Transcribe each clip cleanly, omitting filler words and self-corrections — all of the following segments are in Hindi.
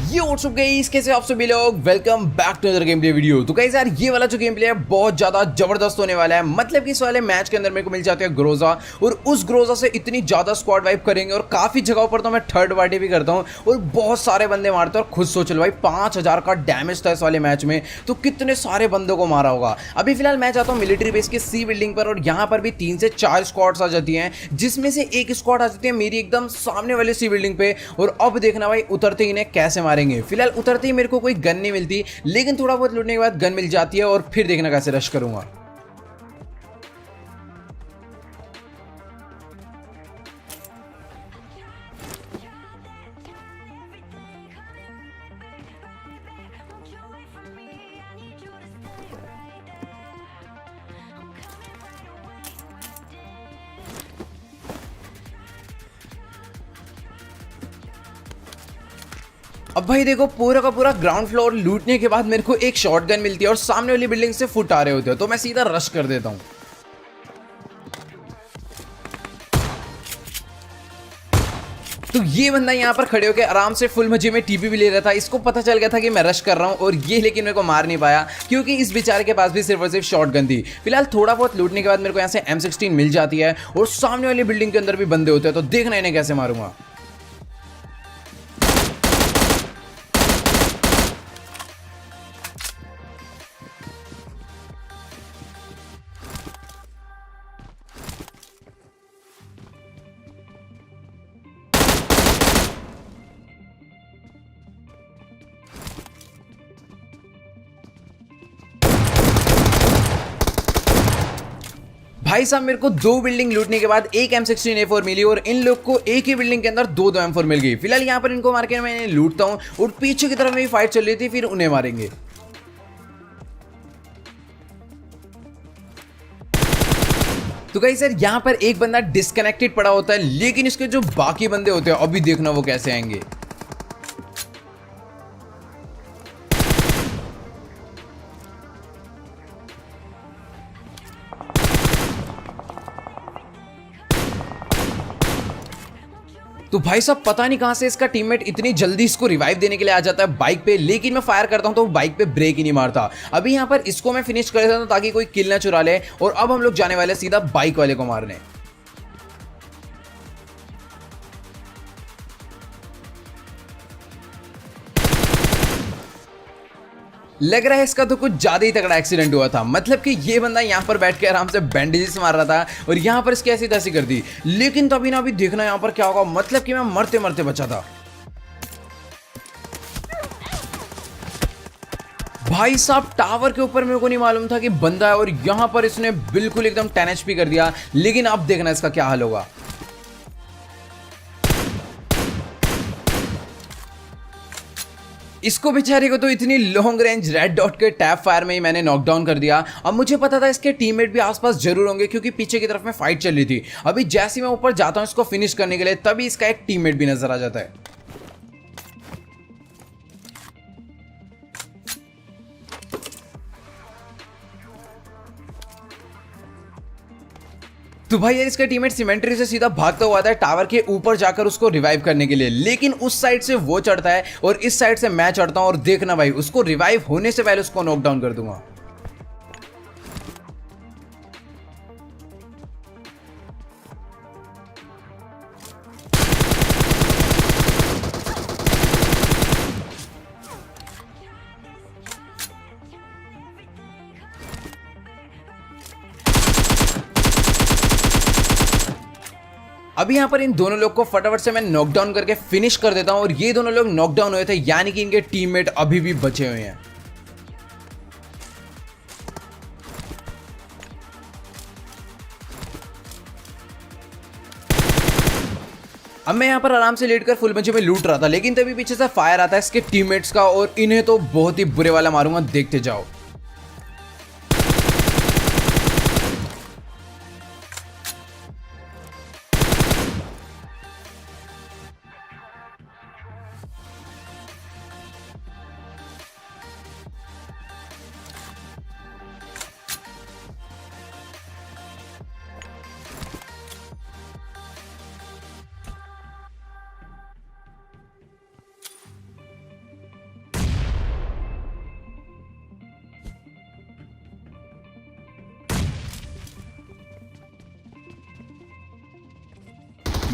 ये व्हाट्सअप गाइस, कैसे आप सभी लोग। Welcome back to other game play video. तो गाइस यार, ये वाला जो गेम प्ले है बहुत ज्यादा जबरदस्त होने वाला है। मतलब कि इस वाले मैच के अंदर मेरे को मिल जाते हैं ग्रोजा, और उस ग्रोजा से इतनी ज्यादा स्क्वाड वाइप करेंगे। और काफी जगहों पर तो मैं थर्ड पार्टी भी करता हूँ और बहुत सारे बंदे मारते हैं। और खुद सोच लो भाई, 5000 का डैमेज था इस वाले मैच में, तो कितने सारे बंदों को मारा होगा। अभी फिलहाल मैं जाता हूँ मिलिट्री बेस के सी बिल्डिंग पर, और यहाँ पर भी 3 से 4 स्क्वाड्स आ जाती हैं, जिसमें से एक स्क्वाड आ जाती है मेरी एकदम सामने वाले सी बिल्डिंग पे। और अब देखना भाई उतरते ही इन्हें कैसे मारेंगे। फिलहाल उतरते ही मेरे को कोई गन नहीं मिलती, लेकिन थोड़ा बहुत लूटने के बाद गन मिल जाती है, और फिर देखना कैसे रश करूंगा। अब भाई देखो, पूरा का पूरा ग्राउंड फ्लोर लूटने के बाद मेरे को एक शॉटगन मिलती है, और सामने वाली बिल्डिंग से फुट आ रहे होते हैं, तो मैं सीधा रश कर देता हूं। तो ये बंदा यहाँ पर खड़े होकर आराम से फुल मजे में टीपी भी ले रहा था। इसको पता चल गया था कि मैं रश कर रहा हूँ, और ये लेकिन मेरे को मार नहीं पाया, क्योंकि इस बेचारे के पास भी सिर्फ और सिर्फ शॉटगन थी। फिलहाल थोड़ा बहुत लूटने के बाद मेरे को यहाँ से M16 मिल जाती है, और सामने वाली बिल्डिंग के अंदर भी बंदे होते हैं, तो देखना इन्हें कैसे मारूंगा। भाई साहब, मेरे को 2 बिल्डिंग लूटने के बाद एक M16A4 मिली, और इन लोग को एक ही बिल्डिंग के अंदर दो M4 मिल गई। फिलहाल यहाँ पर इनको मार के मैं लूटता हूँ, और पीछे की तरफ मेरी फाइट चल रही थी, फिर उन्हें मारेंगे। तो गाइस सर, यहाँ पर एक बंदा डिस्कनेक्टेड पड़ा होता है, लेकिन इसके जो बाकी बंदे होते हैं अभी देखना वो कैसे आएंगे। तो भाई साहब, पता नहीं कहां से इसका टीममेट इतनी जल्दी इसको रिवाइव देने के लिए आ जाता है बाइक पे, लेकिन मैं फायर करता हूं तो बाइक पे ब्रेक ही नहीं मारता। अभी यहां पर इसको मैं फिनिश कर देता हूं ताकि कोई किल ना चुरा ले, और अब हम लोग जाने वाले सीधा बाइक वाले को मारने। लग रहा है इसका तो कुछ ज्यादा ही तगड़ा एक्सीडेंट हुआ था। मतलब कि ये बंदा यहाँ पर बैठ के आराम से बैंडेजेस मार रहा था, और यहाँ पर इसकी ऐसी तैसी कर दी। लेकिन तभी ना अभी देखना यहाँ पर क्या होगा। मतलब कि मैं मरते मरते बचा था। भाई साहब, टावर के ऊपर मेरे को नहीं मालूम था कि बंदा है, और यहाँ पर इसने बिल्कुल एकदम 10 HP कर दिया। लेकिन अब देखना इसका क्या हाल होगा। इसको बेचारे को तो इतनी लॉन्ग रेंज रेड डॉट के टैप फायर में ही मैंने नॉकडाउन कर दिया। अब मुझे पता था इसके टीममेट भी आसपास जरूर होंगे, क्योंकि पीछे की तरफ में फाइट चल रही थी। अभी जैसे मैं ऊपर जाता हूं इसको फिनिश करने के लिए, तभी इसका एक टीममेट भी नजर आ जाता है। तो भाई यार, इसका टीममेट सिमेंट्री से सीधा भागता हुआ था टावर के ऊपर जाकर उसको रिवाइव करने के लिए, लेकिन उस साइड से वो चढ़ता है और इस साइड से मैं चढ़ता हूं, और देखना भाई उसको रिवाइव होने से पहले उसको नॉकडाउन कर दूंगा। अभी यहाँ पर इन दोनों लोग को फटाफट से मैं नॉकडाउन करके फिनिश कर देता हूं, और ये दोनों लोग नॉकडाउन हुए थे, यानी कि इनके टीममेट अभी भी बचे हुए हैं। अब मैं यहाँ पर आराम से लेटकर फुल मजे में लूट रहा था, लेकिन तभी पीछे से फायर आता है इसके टीममेट्स का, और इन्हें तो बहुत ही बुरे वाला मारूंगा, देखते जाओ।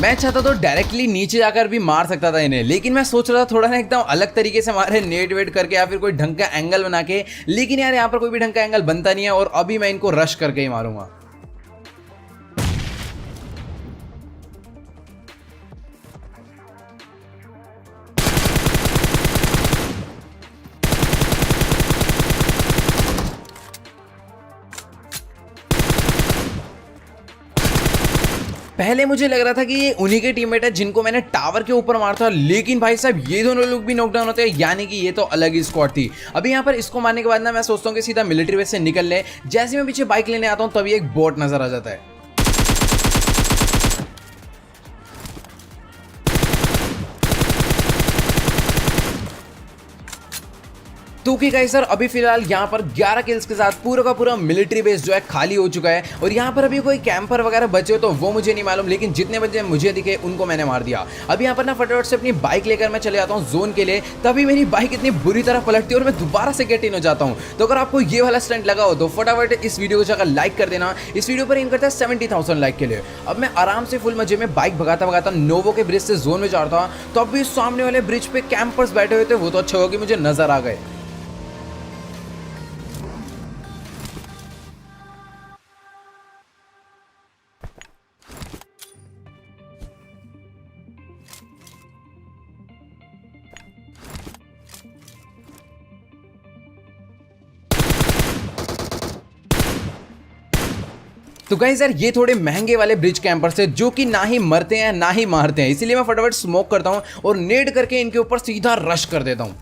मैं चाहता तो डायरेक्टली नीचे जाकर भी मार सकता था इन्हें, लेकिन मैं सोच रहा था थोड़ा ना एकदम अलग तरीके से मारे, नेट वेट करके या फिर कोई ढंग का एंगल बना के, लेकिन यार यहाँ पर कोई भी ढंग का एंगल बनता नहीं है और अभी मैं इनको रश करके ही मारूंगा। पहले मुझे लग रहा था कि ये उन्हीं के टीममेट है जिनको मैंने टावर के ऊपर मारा था, लेकिन भाई साहब ये दोनों लोग भी नॉकडाउन होते हैं, यानी कि ये तो अलग ही स्क्वाड थी। अभी यहाँ पर इसको मारने के बाद ना मैं सोचता हूँ कि सीधा मिलिट्री बेस से निकल ले। जैसे मैं पीछे बाइक लेने आता हूँ तभी एक बोट नजर आ जाता है। तो कि गाइस सर अभी फिलहाल यहाँ पर 11 किल्स के साथ पूरा का पूरा मिलिट्री बेस जो है खाली हो चुका है और यहाँ पर अभी कोई कैंपर वगैरह बचे तो वो मुझे नहीं मालूम, लेकिन जितने बचे मुझे दिखे उनको मैंने मार दिया। अभी यहाँ पर ना फटाफट से अपनी बाइक लेकर मैं चले जाता हूँ जोन के लिए, तभी मेरी बाइक इतनी बुरी तरह पलटती है और मैं दोबारा से गेट इन हो जाता हूँ। तो अगर आपको ये वाला स्टंट लगा हो तो फटाफट इस वीडियो को जाकर लाइक कर देना। इस वीडियो पर एम करता है 70,000 लाइक के लिए। अब मैं आराम से फुल मजे में बाइक भगाता भगाता नोवो के ब्रिज से जोन में जा रहा था, तो अभी सामने वाले ब्रिज पे कैंपर्स बैठे हुए थे, वो तो अच्छा हो कि मुझे नजर आ गए। तो गाइस यार ये थोड़े महंगे वाले ब्रिज कैंपर्स है जो कि ना ही मरते हैं ना ही मारते हैं, इसीलिए मैं फटाफट स्मोक करता हूं और नेड करके इनके ऊपर सीधा रश कर देता हूं।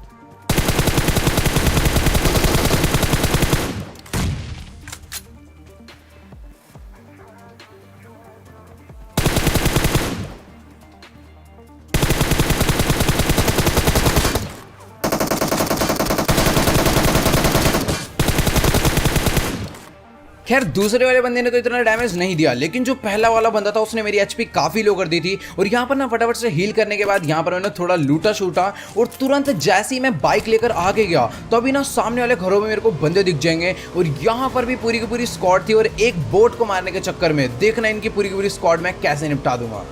खैर दूसरे वाले बंदे ने तो इतना डैमेज नहीं दिया, लेकिन जो पहला वाला बंदा था उसने मेरी एचपी काफी लो कर दी थी। और यहाँ पर ना फटाफट से हील करने के बाद यहाँ पर मैंने थोड़ा लूटा शूटा और तुरंत जैसे ही मैं बाइक लेकर आगे गया तो अभी ना सामने वाले घरों में मेरे को बंदे दिख जाएंगे और यहाँ पर भी पूरी की पूरी स्क्वाड थी और एक बोट को मारने के चक्कर में देखना इनकी पूरी की पूरी स्क्वाड मैं कैसे निपटा दूंगा।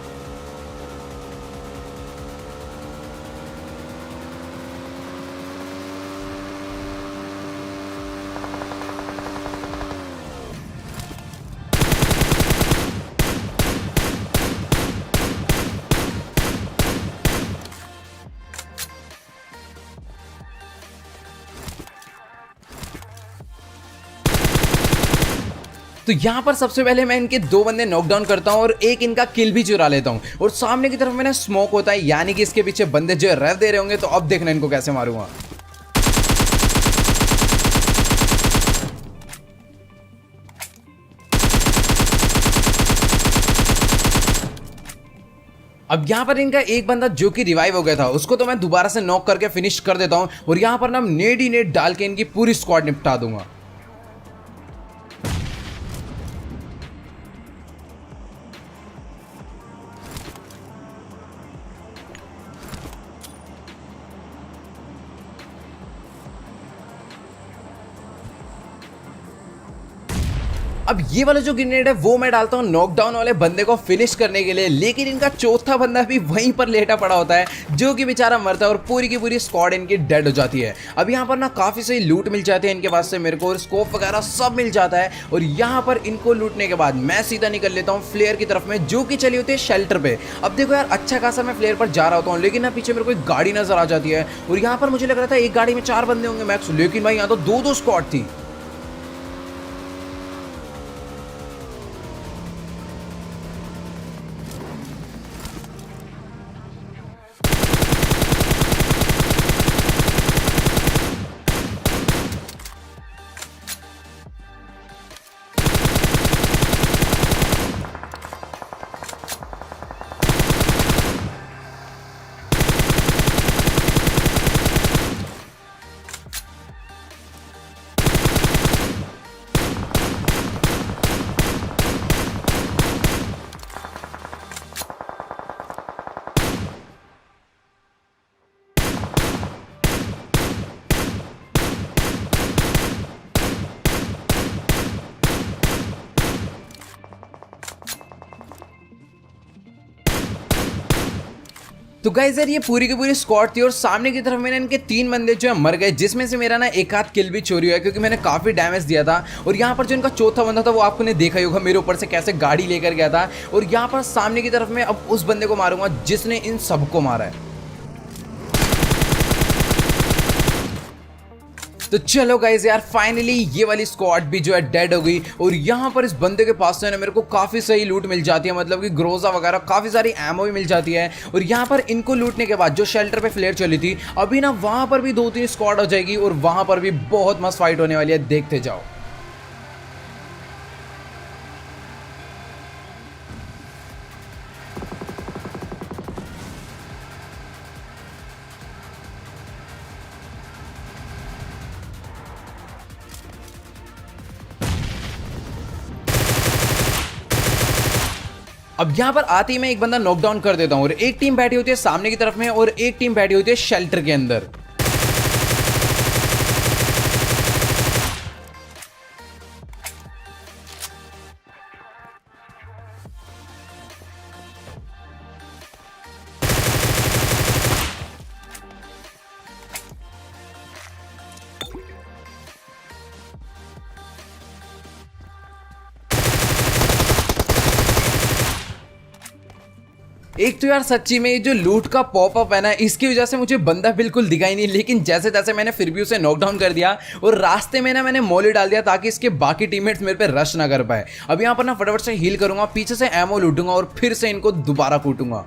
तो यहाँ पर सबसे पहले मैं इनके दो बंदे नॉकडाउन करता हूँ और एक इनका किल भी चुरा लेता हूँ और सामने की तरफ मैंने स्मोक होता है, यानी कि इसके पीछे बंदे जो रेव दे रहे होंगे, तो अब देखना इनको कैसे मारूंगा। अब यहाँ पर इनका एक बंदा जो कि रिवाइव हो गया था उसको तो मैं दोबारा से नॉक करके फिनिश कर देता हूँ और यहाँ पर ना नेड ही नेड डाल के इनकी पूरी स्क्वाड निपटा दूंगा। अब ये वाला जो ग्रेनेड है वो मैं डालता हूँ नॉकडाउन वाले बंदे को फिनिश करने के लिए, लेकिन इनका चौथा बंदा भी वहीं पर लेटा पड़ा होता है जो कि बेचारा मरता है और पूरी की पूरी स्क्वाड इनकी डेड हो जाती है। अब यहाँ पर ना काफी सही लूट मिल जाती है इनके पास से मेरे को, और स्कोप वगैरह सब मिल जाता है। और यहाँ पर इनको लूटने के बाद मैं सीधा निकल लेता हूँ फ्लेयर की तरफ में जो कि चली होती है शेल्टर पे। अब देखो यार अच्छा खासा मैं फ्लेयर पर जा रहा होता हूँ, लेकिन ना पीछे मेरे को एक गाड़ी नजर आ जाती है और यहाँ पर मुझे लग रहा था एक गाड़ी में 4 बंदे होंगे मैक्स, लेकिन भाई यहाँ तो 2-2 स्क्वाड थी। तो गाइस यार ये पूरी की पूरी स्क्वाड थी और सामने की तरफ मैंने इनके 3 बंदे जो है मर गए, जिसमें से मेरा ना एक आध किल भी चोरी हुआ है क्योंकि मैंने काफी डैमेज दिया था। और यहाँ पर जो इनका चौथा बंदा था वो आपने देखा ही होगा मेरे ऊपर से कैसे गाड़ी लेकर गया था। और यहाँ पर सामने की तरफ मैं अब उस बंदे को मारूंगा जिसने इन सबको मारा है। तो चलो गाइस यार फाइनली ये वाली स्क्वाड भी जो है डेड हो गई। और यहाँ पर इस बंदे के पास से ना मेरे को काफी सही लूट मिल जाती है, मतलब कि ग्रोजा वगैरह काफी सारी एमओ भी मिल जाती है। और यहाँ पर इनको लूटने के बाद जो शेल्टर पे फ्लेयर चली थी, अभी ना वहां पर भी 2-3 स्क्वाड हो जाएगी और वहां पर भी बहुत मस्त फाइट होने वाली है, देखते जाओ। अब यहाँ पर आते ही मैं एक बंदा नॉकडाउन कर देता हूँ और एक टीम बैठी होती है सामने की तरफ में और एक टीम बैठी होती है शेल्टर के अंदर। एक तो यार सच्ची में ये जो लूट का पॉपअप है ना, इसकी वजह से मुझे बंदा बिल्कुल दिखाई नहीं, लेकिन जैसे तैसे मैंने फिर भी उसे नॉकडाउन कर दिया और रास्ते में ना मैंने मॉली डाल दिया ताकि इसके बाकी टीममेट्स मेरे पे रश ना कर पाए। अब यहाँ पर ना फटाफट से हील करूंगा, पीछे से एमओ लूटूंगा और फिर से इनको दोबारा कूटूंगा।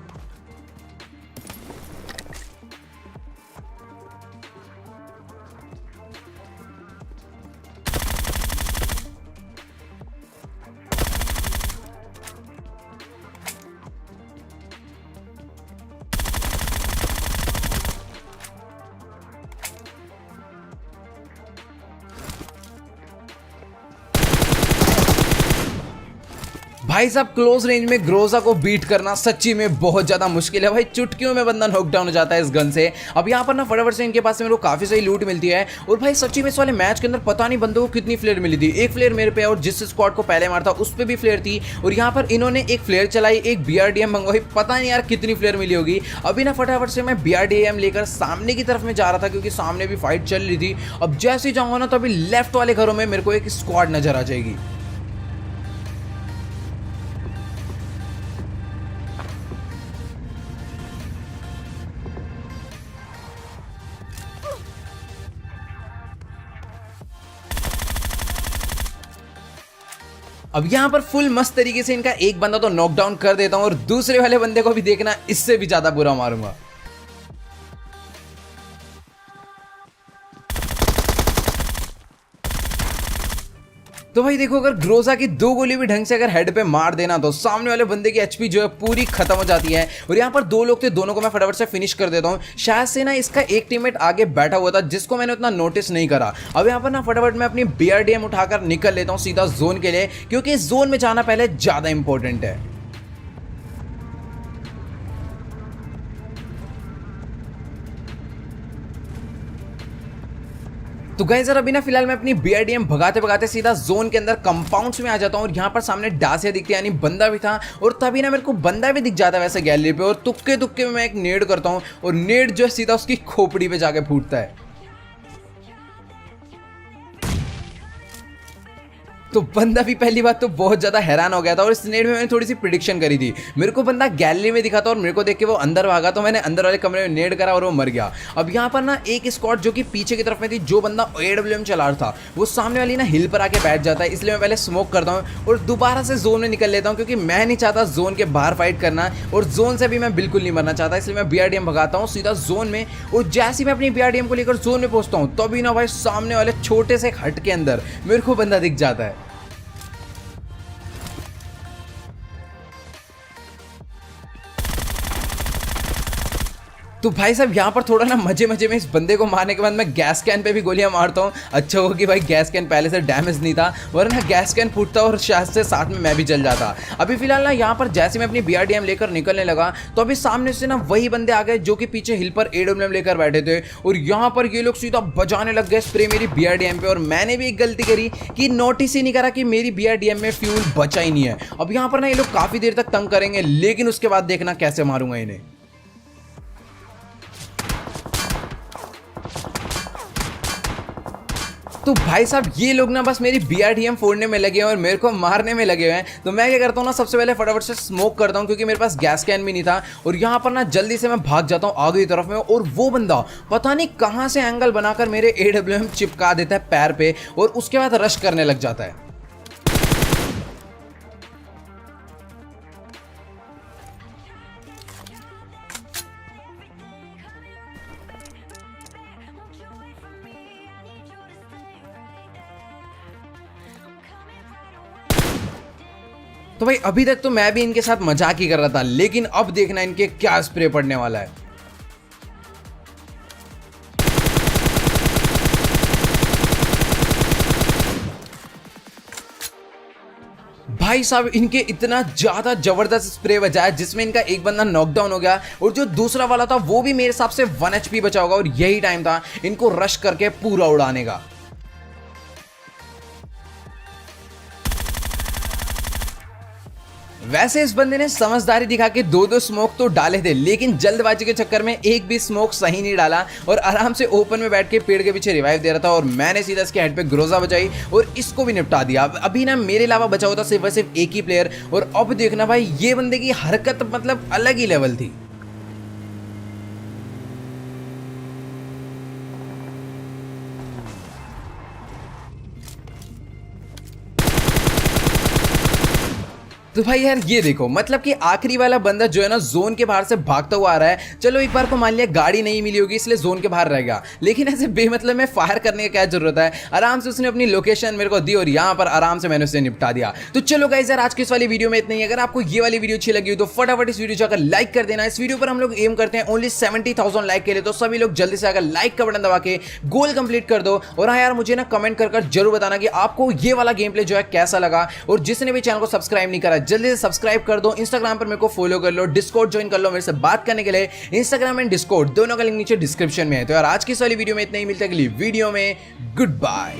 भाई साहब क्लोज रेंज में ग्रोजा को बीट करना सच्ची में बहुत ज्यादा मुश्किल है भाई, चुटकियों में बंदा नॉकडाउन हो जाता है इस गन से। अब यहाँ पर ना फटाफट से इनके पास से मेरे को काफी सही लूट मिलती है। और भाई सच्ची में इस वाले मैच के अंदर पता नहीं बंदों को कितनी फ्लेयर मिली थी। एक फ्लेयर मेरे पे और जिस स्क्वाड को पहले मारता उस पर भी फ्लेयर थी। और यहाँ पर इन्होंने एक फ्लेयर चलाई, एक BRDM मंगवाई, पता नहीं यार कितनी फ्लेयर मिली होगी। अभी ना फटाफट से मैं BRDM लेकर सामने की तरफ में जा रहा था क्योंकि सामने भी फाइट चल रही थी। अब जैसे ही जाऊंगा ना तो अभी लेफ्ट वाले घरों में मेरे को एक स्क्वाड नजर आ जाएगी। अब यहाँ पर फुल मस्त तरीके से इनका एक बंदा तो नॉकडाउन कर देता हूं और दूसरे वाले बंदे को भी देखना इससे भी ज्यादा बुरा मारूंगा। तो भाई देखो, अगर ग्रोजा की 2 गोली भी ढंग से अगर हेड पे मार देना तो सामने वाले बंदे की एचपी जो है पूरी खत्म हो जाती है। और यहाँ पर 2 लोग थे, दोनों को मैं फटाफट से फिनिश कर देता हूँ। शायद से ना इसका एक टीममेट आगे बैठा हुआ था जिसको मैंने उतना नोटिस नहीं करा। अब यहाँ पर ना फटाफट मैं अपनी BRDM उठाकर निकल लेता हूँ सीधा जोन के लिए, क्योंकि इस जोन में जाना पहले ज्यादा इंपॉर्टेंट है। तो गाइस यार अभी ना फिलहाल मैं अपनी BRDM भगाते भगाते सीधा जोन के अंदर कंपाउंड्स में आ जाता हूँ और यहाँ पर सामने डासिया दिखती है, यानी बंदा भी था। और तभी ना मेरे को बंदा भी दिख जाता है वैसे गैलरी पे, और तुक्के तुक्के में मैं एक नेड करता हूँ और नेड जो है सीधा उसकी खोपड़ी पे जाके फूटता है। तो बंदा भी पहली बात तो बहुत ज्यादा हैरान हो गया था और इस नेड में मैंने थोड़ी सी प्रिडिक्शन करी थी। मेरे को बंदा गैलरी में दिखा था और मेरे को देख के वो अंदर भागा, तो मैंने अंदर वाले कमरे में नेड करा और वो मर गया। अब यहाँ पर ना एक स्क्वाड जो कि पीछे की तरफ में थी, जो बंदा AWM चला रहा था वो सामने वाली ना हिल पर आके बैठ जाता है, इसलिए मैं पहले स्मोक करता हूँ और दोबारा से जोन में निकल लेता हूँ, क्योंकि मैं नहीं चाहता जोन के बाहर फाइट करना और जोन से भी मैं बिल्कुल नहीं मरना चाहता। इसलिए मैं BRDM भगाता हूँ सीधा जोन में। और जैसे ही मैं अपनी BRDM को लेकर जोन में पहुंचता हूँ तभी ना भाई सामने वाले छोटे से हट के अंदर मेरे को बंदा दिख जाता है। तो भाई साहब यहाँ पर थोड़ा ना मजे मजे में इस बंदे को मारने के बाद मैं गैस कैन पे भी गोलियां मारता हूँ। अच्छा हो कि भाई गैस कैन पहले से डैमेज नहीं था, वरना गैस कैन फूटता और शायद से साथ में मैं भी जल जाता। अभी फिलहाल ना यहाँ पर जैसे मैं अपनी BRDM लेकर निकलने लगा तो अभी सामने से ना वही बंदे आ गए जो कि पीछे हिल पर AWM लेकर बैठे थे। और यहाँ पर ये लोग सीधा बजाने लग गए स्प्रे मेरी BRDM पे, और मैंने भी एक गलती करी कि नोटिस ही नहीं करा कि मेरी BRDM में फ्यूल बचा ही नहीं है। अब यहाँ पर ना ये लोग काफी देर तक तंग करेंगे, लेकिन उसके बाद देखना कैसे मारूंगा इन्हें। तो भाई साहब ये लोग ना बस मेरी BRDM फोड़ने में लगे हैं और मेरे को मारने में लगे हुए हैं। तो मैं क्या करता हूँ ना, सबसे पहले फटाफट से स्मोक करता हूँ क्योंकि मेरे पास गैस कैन भी नहीं था, और यहाँ पर ना जल्दी से मैं भाग जाता हूँ आगे की तरफ में। और वो बंदा पता नहीं कहाँ से एंगल बनाकर मेरे AWM चिपका देता है पैर पे और उसके बाद रश करने लग जाता है। तो भाई अभी तक तो मैं भी इनके साथ मजाक ही कर रहा था, लेकिन अब देखना इनके क्या स्प्रे पड़ने वाला है। भाई साहब इनके इतना ज्यादा जबरदस्त स्प्रे बजा है जिसमें इनका एक बंदा नॉकडाउन हो गया, और जो दूसरा वाला था वो भी मेरे हिसाब से 1 HP बचा होगा, और यही टाइम था इनको रश करके पूरा उड़ाने का। वैसे इस बंदे ने समझदारी दिखा के 2-2 स्मोक तो डाले थे, लेकिन जल्दबाजी के चक्कर में एक भी स्मोक सही नहीं डाला और आराम से ओपन में बैठ के पेड़ के पीछे रिवाइव दे रहा था, और मैंने सीधा इसके हेड पे ग्रोजा बजाई और इसको भी निपटा दिया। अभी ना मेरे अलावा बचा होता सिर्फ एक ही प्लेयर, और अब देखना भाई ये बंदे की हरकत मतलब अलग ही लेवल थी। तो भाई यार ये देखो, मतलब कि आखिरी वाला बंदा जो है ना जोन के बाहर से भागता हुआ आ रहा है। चलो एक बार को मान लिया गाड़ी नहीं मिली होगी इसलिए जोन के बाहर रह गया, लेकिन ऐसे बेमतलब में फायर करने की क्या जरूरत है। आराम से उसने अपनी लोकेशन मेरे को दी और यहाँ पर आराम से मैंने उसे निपटा दिया। तो चलो गाइस यार आज की इस वाली वीडियो में इतना ही। अगर आपको ये वाली वीडियो अच्छी लगी हो तो फटाफट इस वीडियो जाकर लाइक कर देना। इस वीडियो पर हम लोग एम करते हैं ओनली 70,000 लाइक के लिए, तो सभी लोग जल्दी से आकर लाइक का बटन दबा के गोल कंप्लीट कर दो। और हाँ यार मुझे ना कमेंट कर जरूर बताना कि आपको ये वाला गेम प्ले जो है कैसा लगा, और जिसने भी चैनल को सब्सक्राइब नहीं करा जल्दी से सब्सक्राइब कर दो। इंस्टाग्राम पर मेरे को फॉलो कर लो, डिस्कॉर्ड ज्वाइन कर लो मेरे से बात करने के लिए। इंस्टाग्राम एंड डिस्कॉर्ड दोनों का लिंक नीचे डिस्क्रिप्शन में है। तो यार आज की इस वाली वीडियो में इतना ही, मिलते हैं अगली वीडियो में। Good bye.